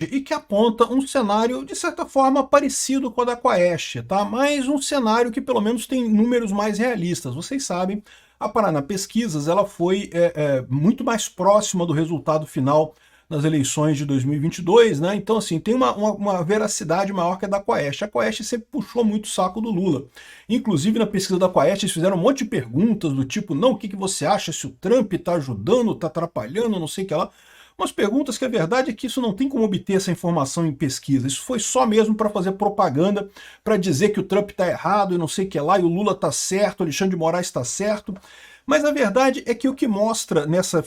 e que aponta um cenário, de certa forma, parecido com o da Quaest, tá? Mas um cenário que pelo menos tem números mais realistas. Vocês sabem, a Paraná Pesquisas ela foi muito mais próxima do resultado final nas eleições de 2022, né? Então, assim, tem uma veracidade maior que a da Quaest. A Quaest sempre puxou muito o saco do Lula. Inclusive, na pesquisa da Quaest, eles fizeram um monte de perguntas do tipo, não, o que você acha se o Trump está ajudando, está atrapalhando, não sei o que lá. Umas perguntas que a verdade é que isso não tem como obter essa informação em pesquisa. Isso foi só mesmo para fazer propaganda, para dizer que o Trump está errado e não sei o que lá, e o Lula está certo, o Alexandre de Moraes está certo. Mas a verdade é que o que mostra nessa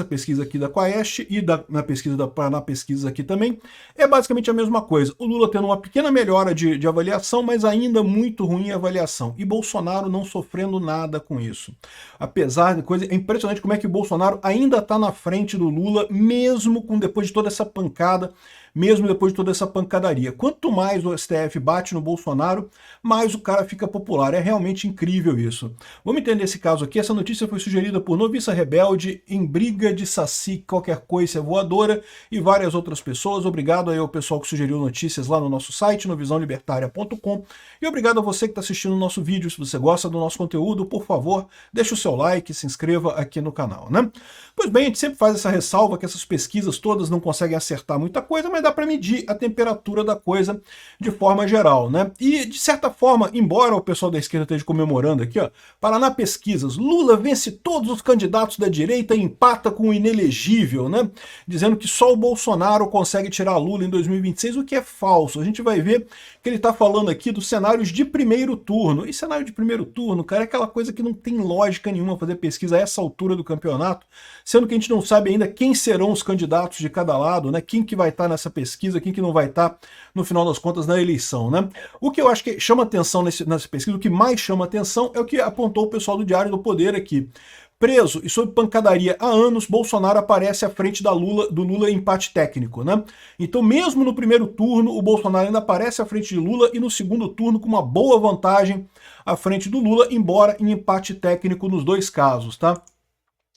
pesquisa aqui da Quaest e na pesquisa da Paraná Pesquisas aqui também, é basicamente a mesma coisa. O Lula tendo uma pequena melhora de avaliação, mas ainda muito ruim a avaliação. E Bolsonaro não sofrendo nada com isso. Apesar de coisa, é impressionante como é que o Bolsonaro ainda está na frente do Lula, mesmo depois de toda essa pancada, mesmo depois de toda essa pancadaria. Quanto mais o STF bate no Bolsonaro, mais o cara fica popular. É realmente incrível isso. Vamos entender esse caso aqui. Essa notícia foi sugerida por Noviça Rebelde, em briga de Saci, qualquer coisa voadora, e várias outras pessoas. Obrigado aí ao pessoal que sugeriu notícias lá no nosso site, novisãolibertaria.com. E obrigado a você que está assistindo o nosso vídeo. Se você gosta do nosso conteúdo, por favor, deixe o seu like, se inscreva aqui no canal, né? Pois bem, a gente sempre faz essa ressalva que essas pesquisas todas não conseguem acertar muita coisa, mas dá para medir a temperatura da coisa de forma geral, né? E, de certa forma, embora o pessoal da esquerda esteja comemorando aqui, ó, Paraná Pesquisas, Lula vence todos os candidatos da direita e empata com o inelegível, né? Dizendo que só o Bolsonaro consegue tirar Lula em 2026, o que é falso. A gente vai ver que ele está falando aqui dos cenários de primeiro turno. E cenário de primeiro turno, cara, é aquela coisa que não tem lógica nenhuma fazer pesquisa a essa altura do campeonato, sendo que a gente não sabe ainda quem serão os candidatos de cada lado, né? Quem que vai estar nessa pesquisa, quem que não vai estar, no final das contas, na eleição, né? O que eu acho que chama atenção nessa pesquisa, o que mais chama atenção é o que apontou o pessoal do Diário do Poder aqui. Preso e sob pancadaria há anos, Bolsonaro aparece à frente do Lula em empate técnico, né? Então, mesmo no primeiro turno, o Bolsonaro ainda aparece à frente de Lula e no segundo turno com uma boa vantagem à frente do Lula, embora em empate técnico nos dois casos, tá?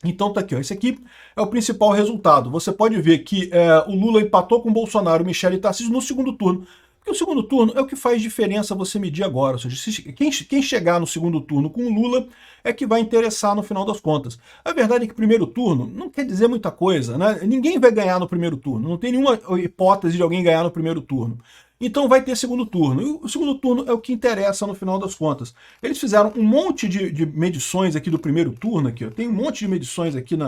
Então tá aqui, ó, esse aqui é o principal resultado. Você pode ver que o Lula empatou com o Bolsonaro, Michele Tarcísio no segundo turno. Porque o segundo turno é o que faz diferença você medir agora. Ou seja, quem chegar no segundo turno com o Lula é que vai interessar no final das contas. A verdade é que o primeiro turno não quer dizer muita coisa, né? Ninguém vai ganhar no primeiro turno. Não tem nenhuma hipótese de alguém ganhar no primeiro turno. Então vai ter segundo turno. E o segundo turno é o que interessa no final das contas. Eles fizeram um monte de medições aqui do primeiro turno. Aqui, ó. Tem um monte de medições aqui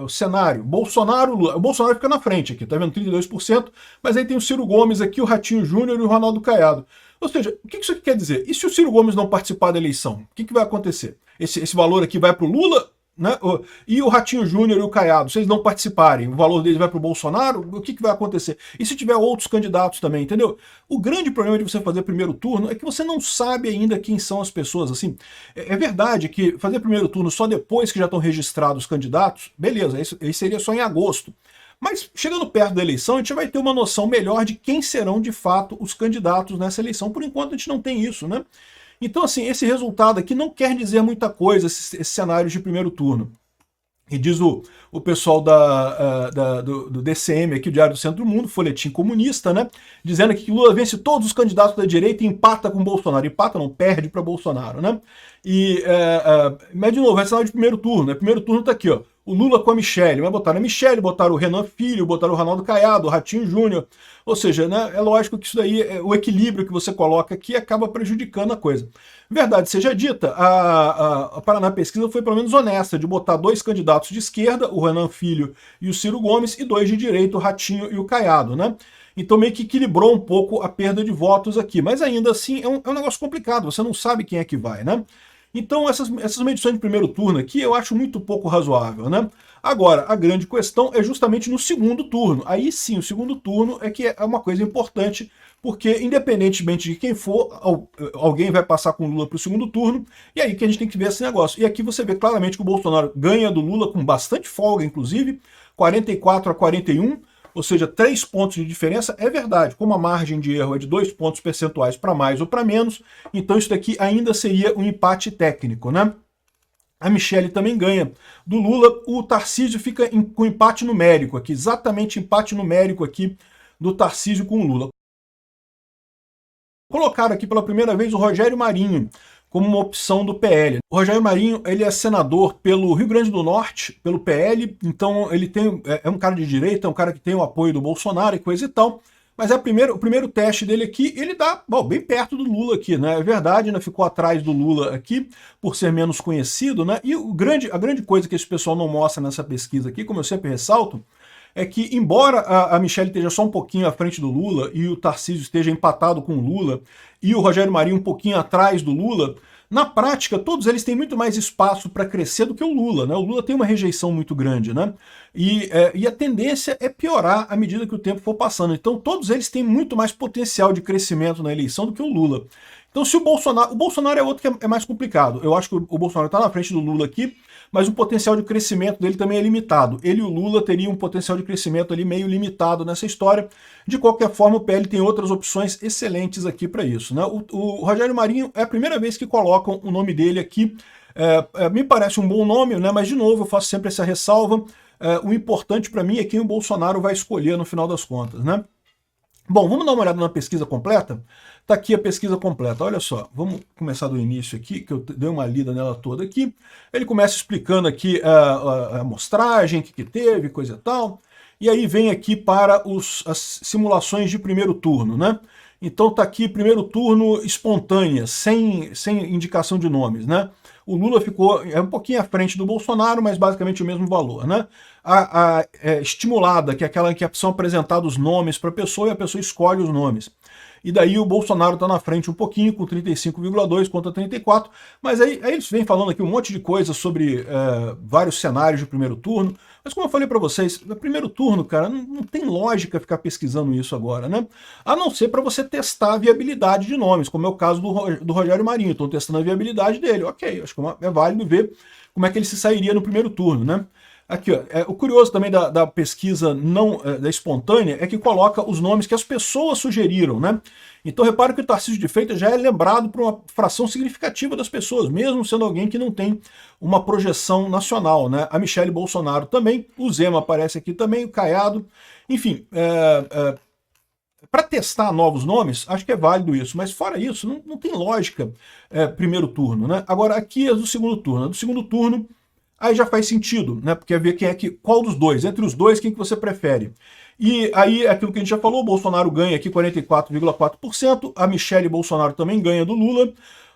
o cenário. Bolsonaro, Lula. O Bolsonaro fica na frente aqui, tá vendo? 32%. Mas aí tem o Ciro Gomes aqui, o Ratinho Júnior e o Ronaldo Caiado. Ou seja, o que isso aqui quer dizer? E se o Ciro Gomes não participar da eleição? O que vai acontecer? Esse valor aqui vai para o Lula? Né? E o Ratinho Júnior e o Caiado, se eles não participarem, o valor deles vai para o Bolsonaro, o que vai acontecer? E se tiver outros candidatos também, entendeu? O grande problema de você fazer primeiro turno é que você não sabe ainda quem são as pessoas. Assim, é verdade que fazer primeiro turno só depois que já estão registrados os candidatos, beleza, isso seria só em agosto. Mas chegando perto da eleição, a gente vai ter uma noção melhor de quem serão de fato os candidatos nessa eleição. Por enquanto a gente não tem isso, né? Então, assim, esse resultado aqui não quer dizer muita coisa, esses cenários de primeiro turno. E diz o pessoal do DCM, aqui, o Diário do Centro do Mundo, Folhetim Comunista, né? Dizendo que Lula vence todos os candidatos da direita e empata com Bolsonaro. Empata não, perde para Bolsonaro, né? Mas, de novo, é cenário de primeiro turno, né? Primeiro turno tá aqui, ó. O Lula com a Michele, mas botaram a Michele, botaram o Renan Filho, botaram o Ronaldo Caiado, o Ratinho Júnior. Ou seja, né, é lógico que isso daí, o equilíbrio que você coloca aqui acaba prejudicando a coisa. Verdade seja dita, a Paraná Pesquisa foi pelo menos honesta de botar dois candidatos de esquerda, o Renan Filho e o Ciro Gomes, e dois de direita, o Ratinho e o Caiado, né? Então meio que equilibrou um pouco a perda de votos aqui. Mas ainda assim é um negócio complicado, você não sabe quem é que vai, né? Então essas medições de primeiro turno aqui eu acho muito pouco razoável, né? Agora, a grande questão é justamente no segundo turno. Aí sim, o segundo turno é que é uma coisa importante, porque independentemente de quem for, alguém vai passar com o Lula para o segundo turno, e aí que a gente tem que ver esse negócio. E aqui você vê claramente que o Bolsonaro ganha do Lula com bastante folga, inclusive, 44-41, ou seja, 3 pontos de diferença, é verdade. Como a margem de erro é de 2 pontos percentuais para mais ou para menos, então isso daqui ainda seria um empate técnico, né? A Michele também ganha do Lula, o Tarcísio fica com empate numérico aqui, exatamente empate numérico aqui do Tarcísio com o Lula. Colocaram aqui pela primeira vez o Rogério Marinho como uma opção do PL. O Rogério Marinho, ele é senador pelo Rio Grande do Norte, pelo PL, então ele é um cara de direita, é um cara que tem o apoio do Bolsonaro e coisa e tal, mas o primeiro teste dele aqui, ele dá bem perto do Lula aqui, né? É verdade, né? Ficou atrás do Lula aqui, por ser menos conhecido, né? E a grande coisa que esse pessoal não mostra nessa pesquisa aqui, como eu sempre ressalto, é que, embora a Michelle esteja só um pouquinho à frente do Lula e o Tarcísio esteja empatado com o Lula e o Rogério Marinho um pouquinho atrás do Lula, na prática, todos eles têm muito mais espaço para crescer do que o Lula, né? O Lula tem uma rejeição muito grande, né? E a tendência é piorar à medida que o tempo for passando. Então, todos eles têm muito mais potencial de crescimento na eleição do que o Lula. Então, se o Bolsonaro é outro que é mais complicado. Eu acho que o Bolsonaro está na frente do Lula aqui, mas o potencial de crescimento dele também é limitado. Ele e o Lula teriam um potencial de crescimento ali meio limitado nessa história. De qualquer forma, o PL tem outras opções excelentes aqui para isso, né? O Rogério Marinho é a primeira vez que colocam o nome dele aqui. Me parece um bom nome, né? Mas, de novo, eu faço sempre essa ressalva. O importante para mim é quem o Bolsonaro vai escolher no final das contas, né? Bom, vamos dar uma olhada na pesquisa completa? Tá aqui a pesquisa completa, olha só, vamos começar do início aqui, que eu dei uma lida nela toda aqui. Ele começa explicando aqui a amostragem, o que teve, coisa e tal, e aí vem aqui para as simulações de primeiro turno, né? Então tá aqui primeiro turno espontânea, sem indicação de nomes, né? O Lula ficou um pouquinho à frente do Bolsonaro, mas basicamente o mesmo valor, né? A estimulada, que é aquela em que são apresentados nomes para a pessoa e a pessoa escolhe os nomes. E daí o Bolsonaro está na frente um pouquinho, com 35,2 contra 34, mas aí eles vêm falando aqui um monte de coisa sobre vários cenários de primeiro turno, mas como eu falei para vocês, no primeiro turno, cara, não tem lógica ficar pesquisando isso agora, né? A não ser para você testar a viabilidade de nomes, como é o caso do Rogério Marinho, estão testando a viabilidade dele, ok, acho que é válido ver como é que ele se sairia no primeiro turno, né? Aqui, ó, o curioso também da pesquisa da espontânea é que coloca os nomes que as pessoas sugeriram, né? Então repare que o Tarcísio de Freitas já é lembrado por uma fração significativa das pessoas, mesmo sendo alguém que não tem uma projeção nacional, né? A Michelle Bolsonaro também, o Zema aparece aqui também, o Caiado, enfim, para testar novos nomes, acho que é válido isso, mas fora isso, não tem lógica primeiro turno, né? Agora aqui é do segundo turno. Do segundo turno, aí já faz sentido, né? Porque é ver qual dos dois, entre os dois, quem que você prefere. E aí, aquilo que a gente já falou, o Bolsonaro ganha aqui 44,4%, a Michelle Bolsonaro também ganha do Lula,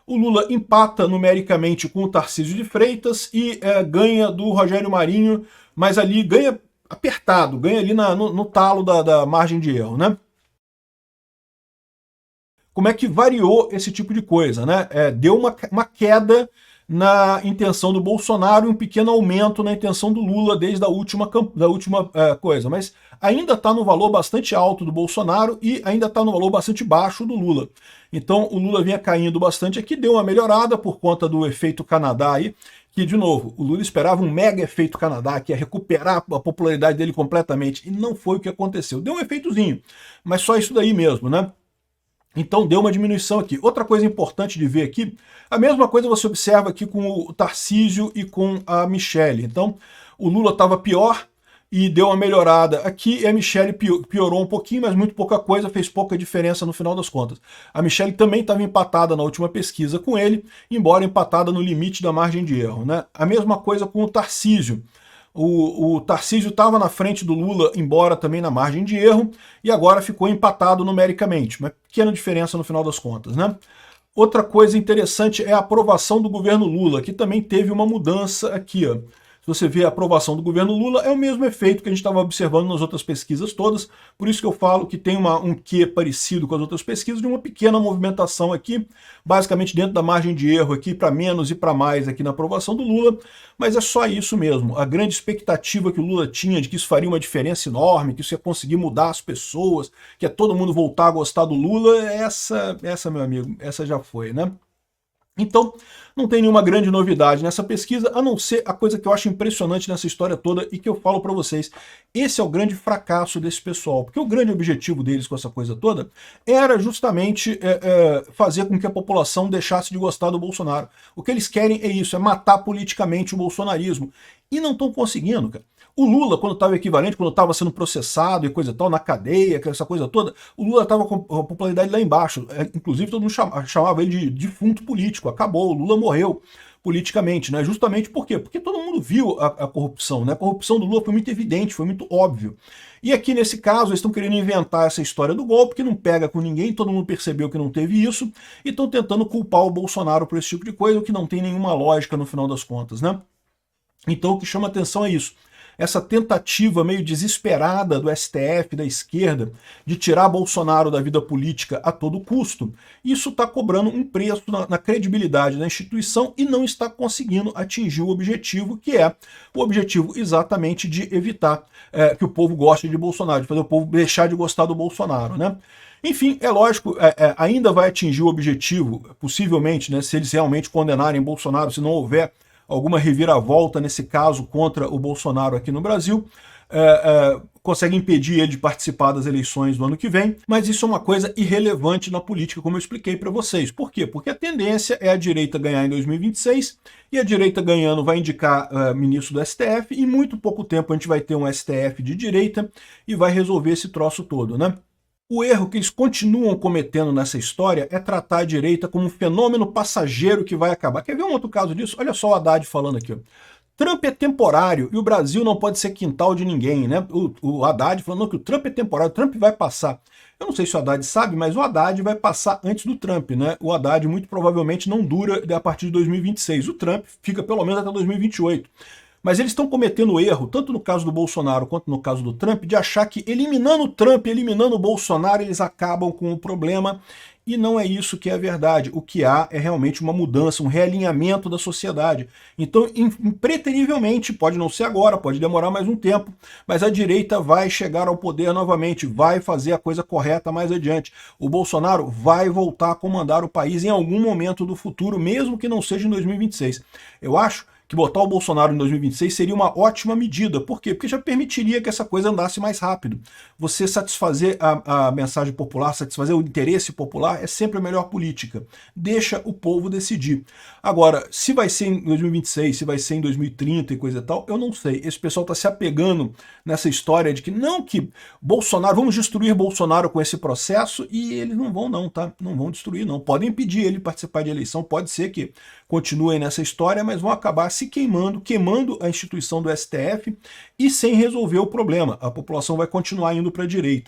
o Lula empata numericamente com o Tarcísio de Freitas e ganha do Rogério Marinho, mas ali ganha apertado, ganha ali no talo da margem de erro, né? Como é que variou esse tipo de coisa, né? Deu uma queda na intenção do Bolsonaro e um pequeno aumento na intenção do Lula desde a última coisa, mas ainda está no valor bastante alto do Bolsonaro e ainda está no valor bastante baixo do Lula. Então o Lula vinha caindo bastante aqui, deu uma melhorada por conta do efeito Canadá aí, que, de novo, o Lula esperava um mega efeito Canadá, que ia recuperar a popularidade dele completamente, e não foi o que aconteceu. Deu um efeitozinho, mas só isso daí mesmo, né? Então deu uma diminuição aqui. Outra coisa importante de ver aqui, a mesma coisa você observa aqui com o Tarcísio e com a Michelle. Então o Lula estava pior e deu uma melhorada aqui, e a Michelle piorou um pouquinho, mas muito pouca coisa, fez pouca diferença no final das contas. A Michelle também estava empatada na última pesquisa com ele, embora empatada no limite da margem de erro, né? A mesma coisa com o Tarcísio. O Tarcísio estava na frente do Lula, embora também na margem de erro, e agora ficou empatado numericamente. Uma pequena diferença no final das contas, né? Outra coisa interessante é a aprovação do governo Lula, que também teve uma mudança aqui, ó. Se você vê a aprovação do governo Lula, é o mesmo efeito que a gente estava observando nas outras pesquisas todas, por isso que eu falo que tem um quê parecido com as outras pesquisas, de uma pequena movimentação aqui, basicamente dentro da margem de erro aqui, para menos e para mais aqui na aprovação do Lula, mas é só isso mesmo. A grande expectativa que o Lula tinha de que isso faria uma diferença enorme, que isso ia conseguir mudar as pessoas, que é todo mundo voltar a gostar do Lula, essa, meu amigo, essa já foi, né? Então, não tem nenhuma grande novidade nessa pesquisa, a não ser a coisa que eu acho impressionante nessa história toda e que eu falo para vocês. Esse é o grande fracasso desse pessoal, porque o grande objetivo deles com essa coisa toda era justamente fazer com que a população deixasse de gostar do Bolsonaro. O que eles querem é isso, é matar politicamente o bolsonarismo. E não estão conseguindo, cara. O Lula, quando estava equivalente, quando estava sendo processado e coisa e tal, na cadeia, essa coisa toda, o Lula estava com a popularidade lá embaixo. Inclusive, todo mundo chamava ele de defunto político. Acabou, o Lula morreu politicamente, né? Justamente por quê? Porque todo mundo viu a corrupção, né? A corrupção do Lula foi muito evidente, foi muito óbvio. E aqui, nesse caso, eles estão querendo inventar essa história do golpe, que não pega com ninguém, todo mundo percebeu que não teve isso, e estão tentando culpar o Bolsonaro por esse tipo de coisa, o que não tem nenhuma lógica no final das contas, né? Então o que chama atenção é isso. Essa tentativa meio desesperada do STF, da esquerda, de tirar Bolsonaro da vida política a todo custo, isso está cobrando um preço na credibilidade da instituição e não está conseguindo atingir o objetivo, que é o objetivo exatamente de evitar que o povo goste de Bolsonaro, de fazer o povo deixar de gostar do Bolsonaro, né? Enfim, é lógico, ainda vai atingir o objetivo, possivelmente, né, se eles realmente condenarem Bolsonaro, se não houver alguma reviravolta nesse caso contra o Bolsonaro aqui no Brasil, consegue impedir ele de participar das eleições do ano que vem, mas isso é uma coisa irrelevante na política, como eu expliquei para vocês. Por quê? Porque a tendência é a direita ganhar em 2026, e a direita ganhando vai indicar ministro do STF, e em muito pouco tempo a gente vai ter um STF de direita e vai resolver esse troço todo, né? O erro que eles continuam cometendo nessa história é tratar a direita como um fenômeno passageiro que vai acabar. Quer ver um outro caso disso? Olha só o Haddad falando aqui. Ó. Trump é temporário e o Brasil não pode ser quintal de ninguém, né? O Haddad falando que o Trump é temporário, o Trump vai passar. Eu não sei se o Haddad sabe, mas o Haddad vai passar antes do Trump, né? O Haddad muito provavelmente não dura a partir de 2026. O Trump fica pelo menos até 2028. Mas eles estão cometendo o erro, tanto no caso do Bolsonaro quanto no caso do Trump, de achar que eliminando o Trump, eliminando o Bolsonaro, eles acabam com o problema. E não é isso que é a verdade. O que há é realmente uma mudança, um realinhamento da sociedade. Então, impreterivelmente, pode não ser agora, pode demorar mais um tempo, mas a direita vai chegar ao poder novamente, vai fazer a coisa correta mais adiante. O Bolsonaro vai voltar a comandar o país em algum momento do futuro, mesmo que não seja em 2026. Eu acho que botar o Bolsonaro em 2026 seria uma ótima medida. Por quê? Porque já permitiria que essa coisa andasse mais rápido. Você satisfazer a mensagem popular, satisfazer o interesse popular é sempre a melhor política. Deixa o povo decidir. Agora, se vai ser em 2026, se vai ser em 2030 e coisa e tal, eu não sei. Esse pessoal está se apegando nessa história de que não, que Bolsonaro, vamos destruir Bolsonaro com esse processo, e eles não vão não, tá? Não vão destruir não. Podem impedir ele de participar de eleição, pode ser que continuem nessa história, mas vão acabar se queimando a instituição do STF e sem resolver o problema. A população vai continuar indo para a direita.